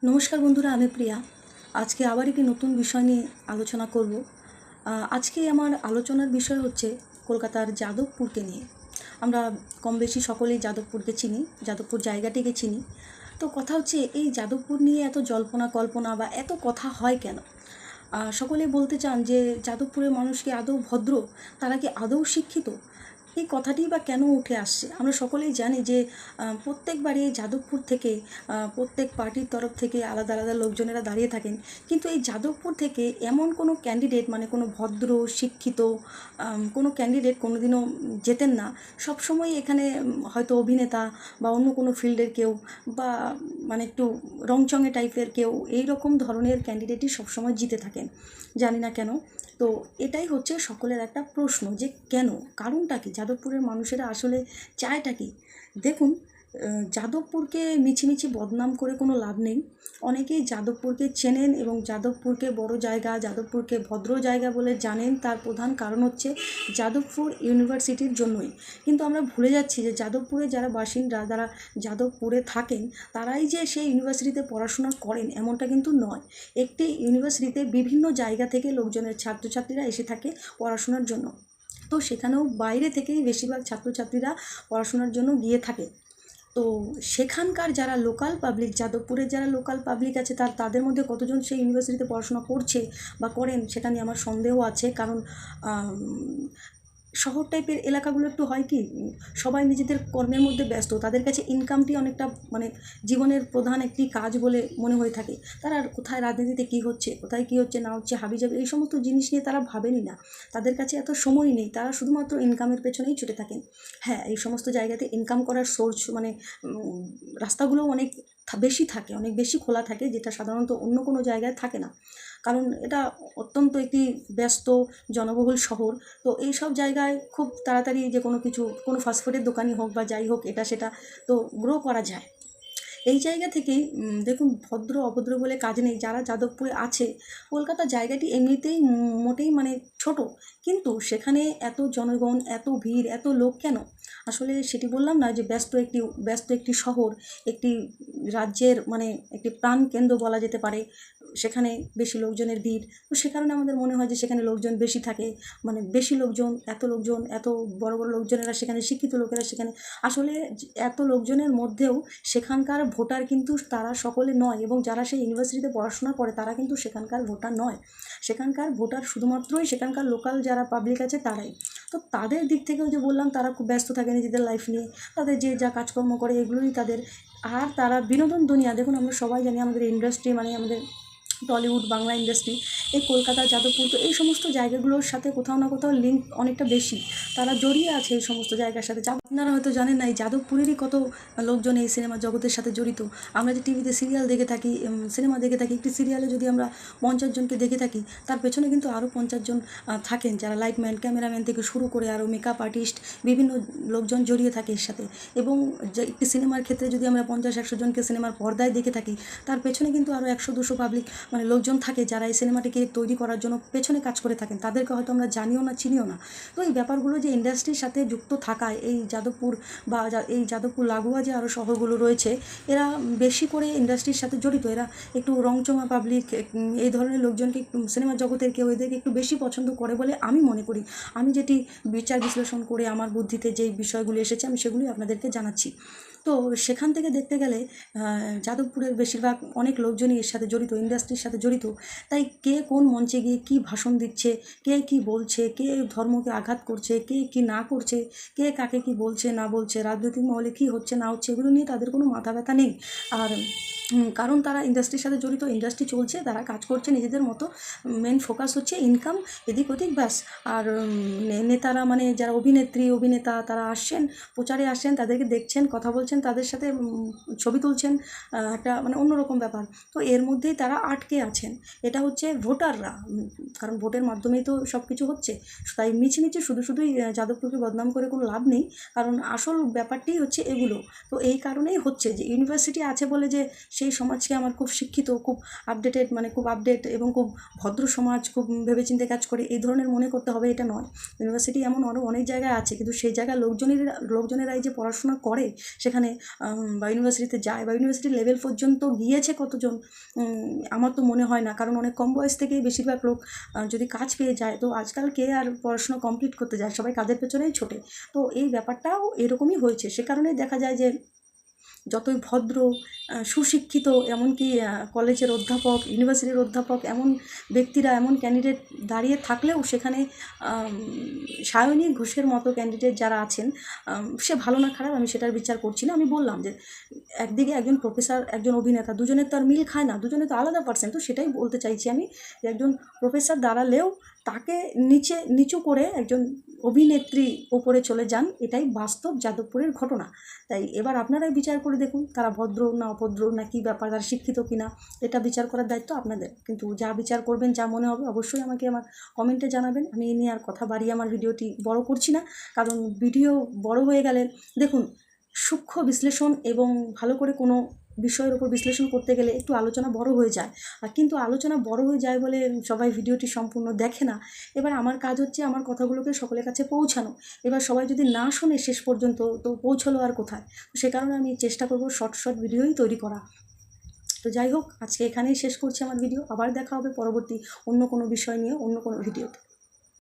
নমস্কার বন্ধুরা, আমি প্রিয়া। আজকে আবার একটি নতুন বিষয় নিয়ে আলোচনা করব। আজকে আমার আলোচনার বিষয় হচ্ছে কলকাতার যাদবপুরকে নিয়ে। আমরা কম বেশি সকলেই যাদবপুরকে চিনি, যাদবপুর জায়গাটিকে চিনি। তো কথা হচ্ছে, এই যাদবপুর নিয়ে এত জল্পনা কল্পনা বা এত কথা হয় কেন? সকলে বলতে চান যে যাদবপুরের মানুষ কি আদৌ ভদ্র, তারা কি আদৌ শিক্ষিত? এই কথাটিই বা কেন উঠে আসছে? আমরা সকলেই জানি যে প্রত্যেকবারই যাদবপুর থেকে প্রত্যেক পার্টির তরফ থেকে আলাদা আলাদা লোকজনেরা দাঁড়িয়ে থাকেন, কিন্তু এই যাদবপুর থেকে এমন কোনো ক্যান্ডিডেট, মানে কোনো ভদ্র শিক্ষিত কোনো ক্যান্ডিডেট কোনোদিনও জেতেন না। সবসময় এখানে হয়তো অভিনেতা বা অন্য কোনো ফিল্ডের কেউ, বা মানে একটু রংচঙে টাইপের কেউ, এই রকম ধরনের ক্যান্ডিডেটই সবসময় জিতে থাকেন। জানি না কেন। তো এটাই হচ্ছে সকলের একটা প্রশ্ন, যে কেন, কারণটা কি, যাদবপুরের মানুষেরা আসলে চায়টা কি? দেখুন, যাদবপুরকে মিছিমিছি বদনাম করে কোনো লাভ নেই। অনেকেই যাদবপুরকে চেনেন এবং যাদবপুরকে বড় জায়গা, যাদবপুরকে ভদ্র জায়গা বলে জানেন। তার প্রধান কারণ হচ্ছে যাদবপুর ইউনিভার্সিটির জন্যই। কিন্তু আমরা ভুলে যাচ্ছি যে যাদবপুরে যারা বাসিন্দা, যারা যাদবপুরে থাকেন, তারাই যে সেই ইউনিভার্সিটিতে পড়াশোনা করেন এমনটা কিন্তু নয়। একটি ইউনিভার্সিটিতে বিভিন্ন জায়গা থেকে লোকজনের, ছাত্রছাত্রীরা এসে থাকে পড়াশোনার জন্য। তো সেখানেও বাইরে থেকেই বেশিরভাগ ছাত্রছাত্রীরা পড়াশোনার জন্য গিয়ে থাকে। তো সেখানকার যারা লোকাল পাবলিক, যাদবপুরের যারা লোকাল পাবলিক আছে, তাদের মধ্যে কতজন সেই ইউনিভার্সিটিতে পড়াশোনা করছে বা করেন সেটা নিয়ে আমার সন্দেহ আছে। কারণ শহর টাইপের এলাকাগুলো একটু হয় কি, সবাই নিজেদের কর্মের মধ্যে ব্যস্ত, তাদের কাছে ইনকামটি অনেকটা মানে জীবনের প্রধান একটি কাজ বলে মনে হয়ে থাকে। তারা আর কোথায় রাজনীতিতে কী হচ্ছে, কোথায় কী হচ্ছে না হচ্ছে, হাবিজাবি এই সমস্ত জিনিস নিয়ে তারা ভাবেনই না। তাদের কাছে এত সময়ই নেই, তারা শুধুমাত্র ইনকামের পেছনেই ছুটে থাকেন। হ্যাঁ, এই সমস্ত জায়গাতে ইনকাম করার সোর্স মানে রাস্তাগুলোও অনেক বেশি থাকে, অনেক বেশি খোলা থাকে, যেটা সাধারণত অন্য কোনো জায়গায় থাকে না। কারণ এটা অত্যন্ত একটি ব্যস্ত জনবহুল শহর। তো এই সব জায়গায় খুব তাড়াতাড়ি যে কোনো কিছু, কোনো ফাস্টফুডের দোকানই হোক বা যাই হোক, এটা সেটা তো গ্রো করা যায়। এই জায়গা থেকেই দেখুন, ভদ্র অভদ্র বলে কাজ নেই। যারা যাদবপুরে আছে, কলকাতা জায়গাটি এমনিতেই মোটেই মানে ছোট, কিন্তু সেখানে এত জনগণ, এত ভিড়, এত লোক কেন? আসলে সেটি বললাম না যে ব্যস্ত একটি শহর, একটি রাজ্যের মানে একটি প্রাণকেন্দ্র বলা যেতে পারে। সেখানে বেশি লোকজনের ভিড়, তো সে কারণে আমাদের মনে হয় যে সেখানে লোকজন বেশি থাকে। মানে বেশি লোকজন, এত বড় বড় লোকজনেরা সেখানে, শিক্ষিত লোকেরা সেখানে। আসলে এত লোকজনের মধ্যেও সেখানকার ভোটার কিন্তু তারা সকলে নয়, এবং যারা সেই ইউনিভার্সিটিতে পড়াশোনা করে তারা কিন্তু সেখানকার ভোটার নয়। সেখানকার ভোটার শুধুমাত্রই সেখানকার লোকাল যারা পাবলিক আছে তারাই। তো তাদের দিক থেকেও যে বললাম, তারা খুব ব্যস্ত থাকে নিজেদের লাইফ নিয়ে, তাদের যে যা কাজকর্ম করে এগুলোই তাদের। আর তারা বিনোদন দুনিয়া, দেখুন আমরা সবাই জানি আমাদের ইন্ডাস্ট্রি মানে আমাদের টলিউড, বাংলা ইন্ডাস্ট্রি, এই কলকাতা, যাদবপুর, তো এই সমস্ত জায়গাগুলোর সাথে কোথাও না কোথাও লিঙ্ক অনেকটা বেশি। তারা জড়িয়ে আছে এই সমস্ত জায়গার সাথে। আপনারা হয়তো জানেন না, এই যাদবপুরেরই কত লোকজন এই সিনেমা জগতের সাথে জড়িত। আমরা যে টিভিতে সিরিয়াল দেখে থাকি, সিনেমা দেখে থাকি, একটি সিরিয়ালে যদি আমরা 50 জনকে দেখে থাকি, তার পেছনে কিন্তু আরও 50 জন থাকেন, যারা লাইটম্যান, ক্যামেরাম্যান থেকে শুরু করে আরও মেকআপ আর্টিস্ট, বিভিন্ন লোকজন জড়িয়ে থাকে এর সাথে। এবং যে একটি সিনেমার ক্ষেত্রে যদি আমরা 50-100 জনকে সিনেমার পর্দায় দেখে থাকি, তার পেছনে কিন্তু আরও 100-200 পাবলিক মানে লোকজন থাকে, যারা এই সিনেমাটিকে তৈরি করার জন্য পেছনে কাজ করে থাকেন। তাদেরকে হয়তো আমরা জানিও না, চিনিও না। তো এই ব্যাপারগুলো যে ইন্ডাস্ট্রির সাথে যুক্ত থাকায়, এই যাদবপুর বা এই যাদবপুর লাগোয়া যে আরও শহরগুলো রয়েছে, এরা বেশি করে ইন্ডাস্ট্রির সাথে জড়িত। এরা একটু রংচঙা পাবলিক, এই ধরনের লোকজনকে, একটু সিনেমা জগতের কেউ এদেরকে একটু বেশি পছন্দ করে বলে আমি মনে করি। আমি যেটি বিচার বিশ্লেষণ করে আমার বুদ্ধিতে যেই বিষয়গুলি এসেছে, আমি সেগুলি আপনাদেরকে জানাচ্ছি। তো সেখান থেকে দেখতে গেলে যাদবপুরের বেশিরভাগ অনেক লোকজনই এর সাথে জড়িত, ইন্ডাস্ট্রির সাথে জড়িত। তাই কে কোন মঞ্চে গিয়ে কী ভাষণ দিচ্ছে, কে কী বলছে, কে ধর্মকে আঘাত করছে, কে কী না করছে, কে কাকে কী বলছে না বলছে, রাজনৈতিক মহলে কী হচ্ছে না হচ্ছে, এগুলো নিয়ে তাদের কোনো মাথা ব্যথা নেই। আর কারণ তারা ইন্ডাস্ট্রির সাথে জড়িত, ইন্ডাস্ট্রি চলছে, তারা কাজ করছে নিজেদের মতো। মেন ফোকাস হচ্ছে ইনকাম, এদিক ওদিক, ব্যাস। আর নেতারা মানে যারা অভিনেত্রী অভিনেতা, তারা আসছেন, প্রচারে আসছেন, তাদেরকে দেখছেন, কথা বলছেন, তাদের সাথে ছবি তুলছেন, একটা মানে অন্যরকম ব্যাপার। তো এর মধ্যেই তারা আটকে আছেন। এটা হচ্ছে ভোটাররা, কারণ ভোটের মাধ্যমেই তো সব কিছু হচ্ছে। তাই মিছিমিছি শুধুই যাদবপুরকে বদনাম করে কোনো লাভ নেই, কারণ আসল ব্যাপারটাই হচ্ছে এগুলো। তো এই কারণেই হচ্ছে যে ইউনিভার্সিটি আছে বলে যে সেই সমাজকে আমার খুব শিক্ষিত, খুব আপডেটেড, মানে খুব আপডেট এবং খুব ভদ্র সমাজ, খুব ভেবেচিন্তে কাজ করে, এই ধরনের মনে করতে হবে এটা নয়। ইউনিভার্সিটি এমন আরও অনেক জায়গায় আছে, কিন্তু সেই জায়গায় লোকজনেরাই যে পড়াশোনা করে সেখানে, প্রতিষ্ঠানে বা ইউনিভার্সিটিতে যায় বা ইউনিভার্সিটি লেভেল পর্যন্ত গিয়েছে কতজন, আমার তো মনে হয় না। কারণ অনেক কম বয়স থেকেই বেশিরভাগ লোক যদি কাজ পেয়ে যায়, তো আজকাল কে আর পড়াশোনা কমপ্লিট করতে যায়, সবাই কাজের পেছনেই ছোটে। তো এই ব্যাপারটাও এরকমই হয়েছে। সে কারণেই দেখা যায় যে যতই ভদ্র, সুশিক্ষিত, এমনকি কলেজের অধ্যাপক, ইউনিভার্সিটির অধ্যাপক, এমন ব্যক্তিরা, এমন ক্যান্ডিডেট দাঁড়িয়ে থাকলেও সেখানে সায়নী ঘোষের মতো ক্যান্ডিডেট যারা আছেন, সে ভালো না খারাপ আমি সেটার বিচার করছি না। আমি বললাম যে একদিকে একজন প্রফেসর, একজন অভিনেতা, দুজনের তো আর মিল খায় না, দুজনে তো আলাদা পার্সন। তো সেটাই বলতে চাইছি আমি, যে একজন প্রফেসর দাঁড়ালেও তাকে নিচু করে একজন অভিনেত্রী ওপরে চলে যান, এটাই বাস্তব যাদবপুরের ঘটনা। তাই এবার আপনারাই বিচার করে দেখুন, তারা ভদ্র না অভদ্র, না কী ব্যাপার, তারা শিক্ষিত কিনা, এটা বিচার করার দায়িত্ব আপনাদের। কিন্তু যা বিচার করবেন, যা মনে হবে, অবশ্যই আমাকে আমার কমেন্টে জানাবেন। আমি এ নিয়ে আর কথা বাড়িয়ে আমার ভিডিওটি বড় করছি না, কারণ ভিডিও বড় হয়ে গেলে, দেখুন, সূক্ষ্ম বিশ্লেষণ এবং ভালো করে কোনো বিষয়ের উপর বিশ্লেষণ করতে গেলে একটু আলোচনা বড় হয়ে যায়। আর কিন্তু আলোচনা বড় হয়ে যায় বলে সবাই ভিডিওটি সম্পূর্ণ দেখে না। এবার আমার কাজ হচ্ছে আমার কথাগুলোকে সকলের কাছে পৌঁছানো। এবার সবাই যদি না শোনে শেষ পর্যন্ত, তো পৌঁছলো আর কোথায়? সে কারণে আমি চেষ্টা করব শর্ট ভিডিওই তৈরি করা। তো যাই হোক, আজকে এখানেই শেষ করছি আমার ভিডিও। আবার দেখা হবে পরবর্তী অন্য কোনো বিষয় নিয়ে, অন্য কোনো ভিডিওতে।